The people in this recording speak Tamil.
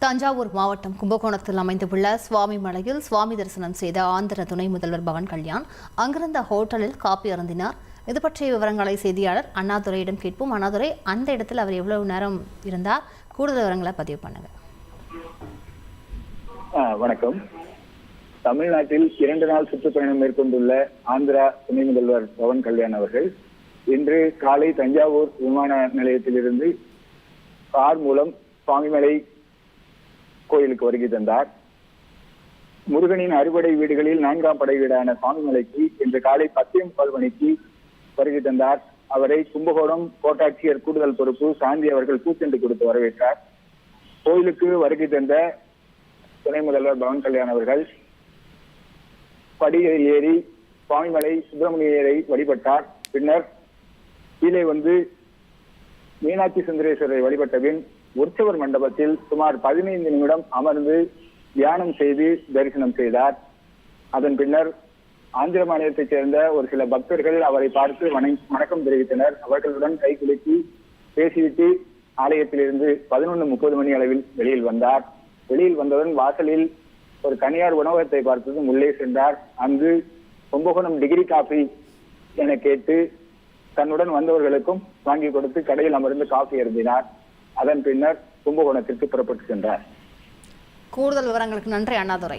தஞ்சாவூர் மாவட்டம் கும்பகோணத்தில் அமைந்துள்ள சுவாமி மலையில் சுவாமி தரிசனம் செய்த ஆந்திர துணை முதல்வர் பவன் கல்யாண் அங்கிருந்த ஹோட்டலில் காப்பி அருந்தினார். இது பற்றிய விவரங்களை செய்தியாளர் அண்ணாதுரையிடம் கேட்போம். அண்ணாதுரை, அந்த இடத்தில் அவர் எவ்வளவு நேரம் இருந்தார்? கூடுதல் விவரங்களை பதிவு பண்ணுங்க. வணக்கம். தமிழ்நாட்டில் 2 நாள் சுற்றுப்பயணம் மேற்கொண்டுள்ள ஆந்திரா துணை முதல்வர் பவன் கல்யாண் அவர்கள் இன்று காலை தஞ்சாவூர் விமான நிலையத்திலிருந்து கார் மூலம் சுவாமிமலை கோயிலுக்கு வருகை தந்தார். முருகனின் அறுபடை வீடுகளில் 4ஆம் படை வீடான சுவாமிமலைக்கு இன்று காலை 10:45 மணிக்கு வருகை தந்தார். அவரை கும்பகோணம் கோட்டாட்சியர் கூடுதல் பொறுப்பு சாந்தி அவர்கள் பூச்செண்டு கொடுத்து வரவேற்றார். கோயிலுக்கு வருகை தந்த துணை முதல்வர் பவன் கல்யாண் அவர்கள் படிகளில் ஏறி சுவாமிமலை சுப்பிரமணியரை வழிபட்டார். பின்னர் கீழே வந்து மீனாட்சி சுந்தரேஸ்வரரை வழிபட்ட பின் உற்சவர் மண்டபத்தில் சுமார் 15 நிமிடம் அமர்ந்து தியானம் செய்து தரிசனம் செய்தார். அதன் பின்னர் ஆந்திர மாநிலத்தைச் சேர்ந்த ஒரு சில பக்தர்கள் அவரை பார்த்து வணக்கம் தெரிவித்தனர். அவர்களுடன் கை குலுக்கி பேசிவிட்டு ஆலயத்திலிருந்து 11:30 மணி அளவில் வெளியில் வந்தார். வெளியில் வந்தவுடன் வாசலில் ஒரு தனியார் உணவகத்தை பார்த்ததும் உள்ளே சென்றார். அங்கு கும்பகோணம் டிகிரி காஃபி என கேட்டு தன்னுடன் வந்தவர்களுக்கும் வாங்கி கொடுத்து கடையில் அமர்ந்து காஃபி அருந்தினார். அதன் பின்னர் கும்பகோணத்திற்கு புறப்பட்டு சென்றார். கூடுதல் விவரங்களுக்கு நன்றி அண்ணாதுரை.